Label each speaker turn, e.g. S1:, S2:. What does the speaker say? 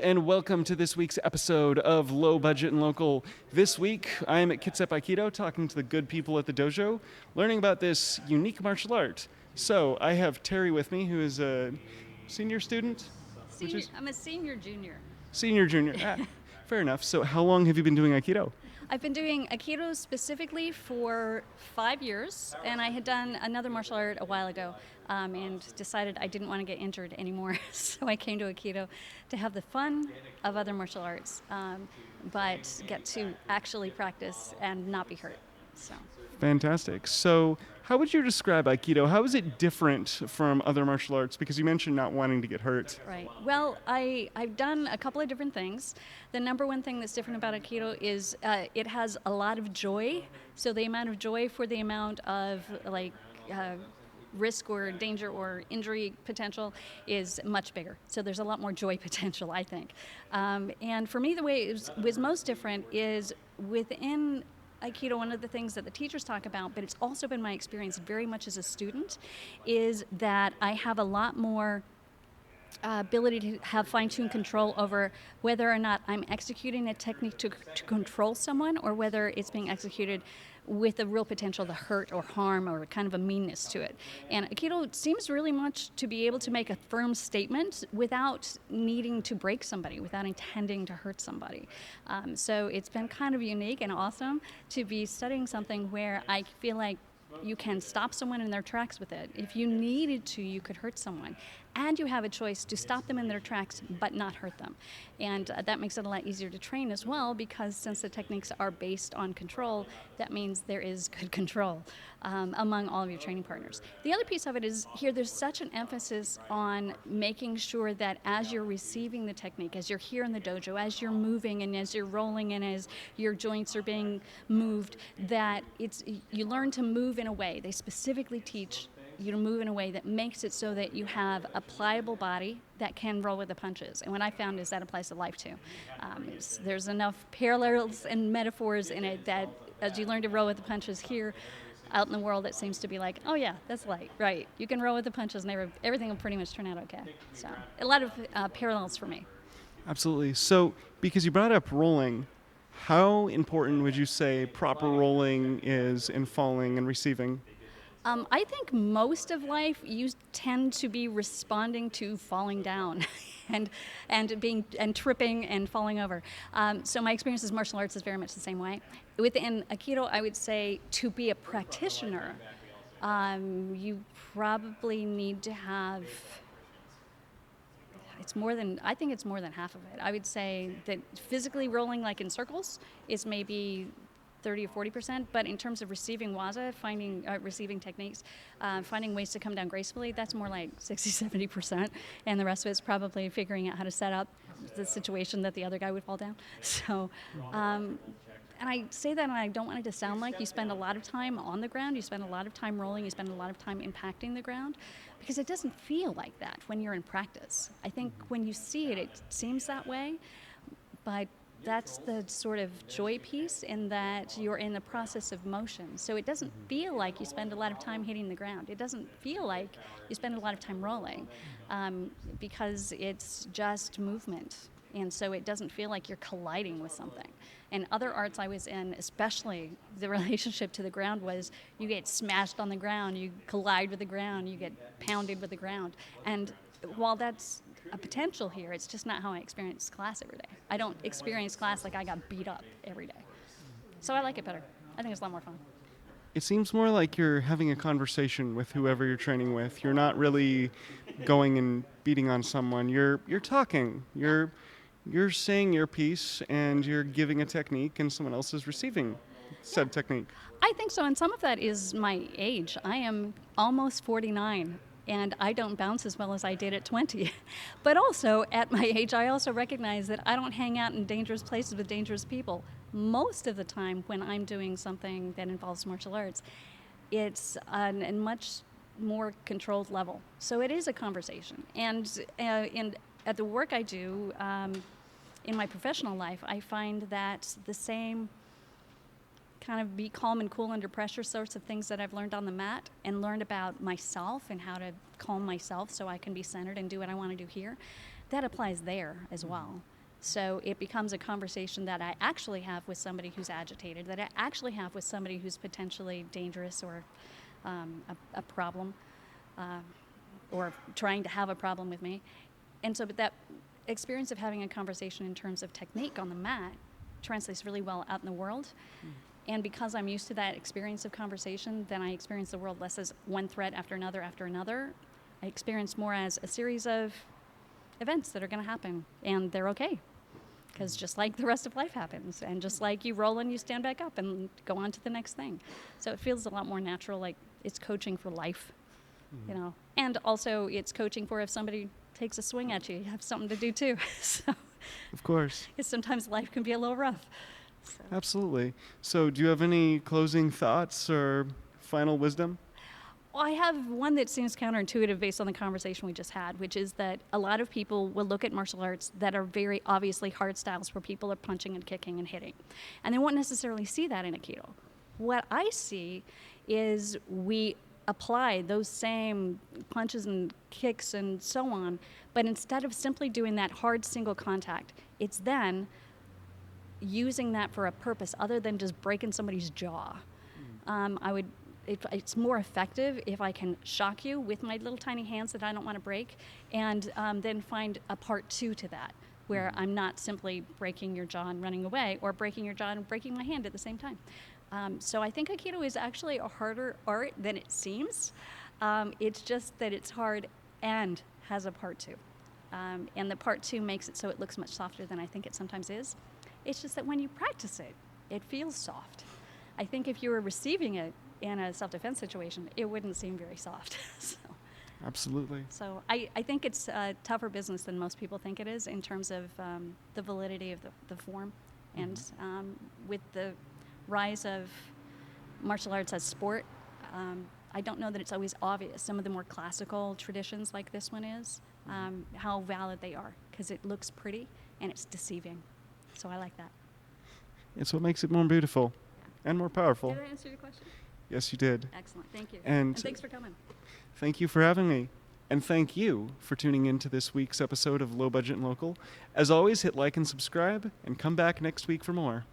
S1: and welcome to this week's episode of Low Budget and Local. This week, I am at Kitsap Aikido talking to the good people at the dojo, learning about this unique martial art. So, I have Terry with me, who is a senior student?
S2: I'm a senior junior.
S1: Senior junior. Fair enough. So, how long have you been doing Aikido?
S2: I've been doing Aikido specifically for 5 years, and I had done another martial art a while ago and decided I didn't want to get injured anymore. So I came to Aikido to have the fun of other martial arts, but get to actually practice and not be hurt. So.
S1: Fantastic. So, how would you describe Aikido? How is it different from other martial arts? Because you mentioned not wanting to get hurt.
S2: Right. Well, I've done a couple of different things. The number one thing that's different about Aikido is it has a lot of joy. So the amount of joy for the amount of risk or danger or injury potential is much bigger. So there's a lot more joy potential, I think. And for me, the way it was most different is within Aikido, one of the things that the teachers talk about, but it's also been my experience very much as a student, is that I have a lot more ability to have fine-tuned control over whether or not I'm executing a technique to control someone or whether it's being executed with a real potential to hurt or harm or kind of a meanness to it. And Aikido seems really much to be able to make a firm statement without needing to break somebody, without intending to hurt somebody. So it's been kind of unique and awesome to be studying something where I feel like you can stop someone in their tracks with it. If you needed to, you could hurt someone. And you have a choice to stop them in their tracks but not hurt them. And that makes it a lot easier to train as well, because since the techniques are based on control, that means there is good control among all of your training partners. The other piece of it is here there's such an emphasis on making sure that as you're receiving the technique, as you're here in the dojo, as you're moving and as you're rolling and as your joints are being moved, that you learn to move in a way. They specifically teach you to move in a way that makes it so that you have a pliable body that can roll with the punches. And what I found is that applies to life too. There's enough parallels and metaphors in it that as you learn to roll with the punches here, out in the world, it seems to be like, oh yeah, that's light, right. You can roll with the punches and everything will pretty much turn out okay. So a lot of parallels for me.
S1: Absolutely. So, because you brought up rolling, how important would you say proper rolling is in falling and receiving?
S2: I think most of life you tend to be responding to falling down and tripping and falling over. So my experience as martial arts is very much the same way. Within Aikido, I would say to be a practitioner, you probably need to have, I think it's more than half of it. I would say that physically rolling like in circles is maybe 30 or 40%, but in terms of receiving waza, receiving techniques, finding ways to come down gracefully, that's more like 60, 70%, and the rest of it's probably figuring out how to set up the situation that the other guy would fall down. So, and I say that and I don't want it to sound like you spend a lot of time on the ground, you spend a lot of time rolling, you spend a lot of time impacting the ground, because it doesn't feel like that when you're in practice. I think when you see it, it seems that way, but that's the sort of joy piece in that you're in the process of motion. So it doesn't feel like you spend a lot of time hitting the ground. It doesn't feel like you spend a lot of time rolling because it's just movement. And so it doesn't feel like you're colliding with something. And other arts I was in, especially the relationship to the ground was you get smashed on the ground, you collide with the ground, you get pounded with the ground. And while that's a potential here, it's just not how I experience class every day. I don't experience class like I got beat up every day. So I like it better. I think it's a lot more fun.
S1: It seems more like you're having a conversation with whoever you're training with. You're not really going and beating on someone. You're talking. You're saying your piece and you're giving a technique and someone else is receiving said technique.
S2: I think so, and some of that is my age. I am almost 49. And I don't bounce as well as I did at 20. But also, at my age, I also recognize that I don't hang out in dangerous places with dangerous people. Most of the time when I'm doing something that involves martial arts, it's on a much more controlled level. So it is a conversation. And at the work I do in my professional life, I find that the same kind of be calm and cool under pressure sorts of things that I've learned on the mat and learned about myself and how to calm myself so I can be centered and do what I want to do here, that applies there as well. So it becomes a conversation that I actually have with somebody who's agitated, that I actually have with somebody who's potentially dangerous or a problem, or trying to have a problem with me. And so, but that experience of having a conversation in terms of technique on the mat translates really well out in the world. And because I'm used to that experience of conversation, then I experience the world less as one thread after another after another. I experience more as a series of events that are going to happen, and they're okay. Because just like the rest of life happens, and just like you roll and you stand back up and go on to the next thing. So it feels a lot more natural, like it's coaching for life, you know. And also it's coaching for if somebody takes a swing at you, you have something to do too. So
S1: Of course.
S2: because sometimes life can be a little rough. So.
S1: Absolutely. So do you have any closing thoughts or final wisdom?
S2: Well, I have one that seems counterintuitive based on the conversation we just had, which is that a lot of people will look at martial arts that are very obviously hard styles where people are punching and kicking and hitting. And they won't necessarily see that in Aikido. What I see is we apply those same punches and kicks and so on, but instead of simply doing that hard single contact, it's then using that for a purpose other than just breaking somebody's jaw. It's more effective if I can shock you with my little tiny hands that I don't want to break, and then find a part two to that, where I'm not simply breaking your jaw and running away, or breaking your jaw and breaking my hand at the same time. So I think Aikido is actually a harder art than it seems. It's just that it's hard and has a part two. And the part two makes it so it looks much softer than I think it sometimes is. It's just that when you practice it, it feels soft. I think if you were receiving it in a self-defense situation, it wouldn't seem very soft.
S1: Absolutely.
S2: So I think it's a tougher business than most people think it is in terms of the validity of the form. And with the rise of martial arts as sport, I don't know that it's always obvious. Some of the more classical traditions like this one is, how valid they are, because it looks pretty and it's deceiving. So I like that.
S1: It's what makes it more beautiful and more powerful.
S2: Did I answer your question?
S1: Yes, you did.
S2: Excellent. Thank you.
S1: And
S2: thanks for coming.
S1: Thank you for having me. And thank you for tuning in to this week's episode of Low Budget and Local. As always, hit like and subscribe, and come back next week for more.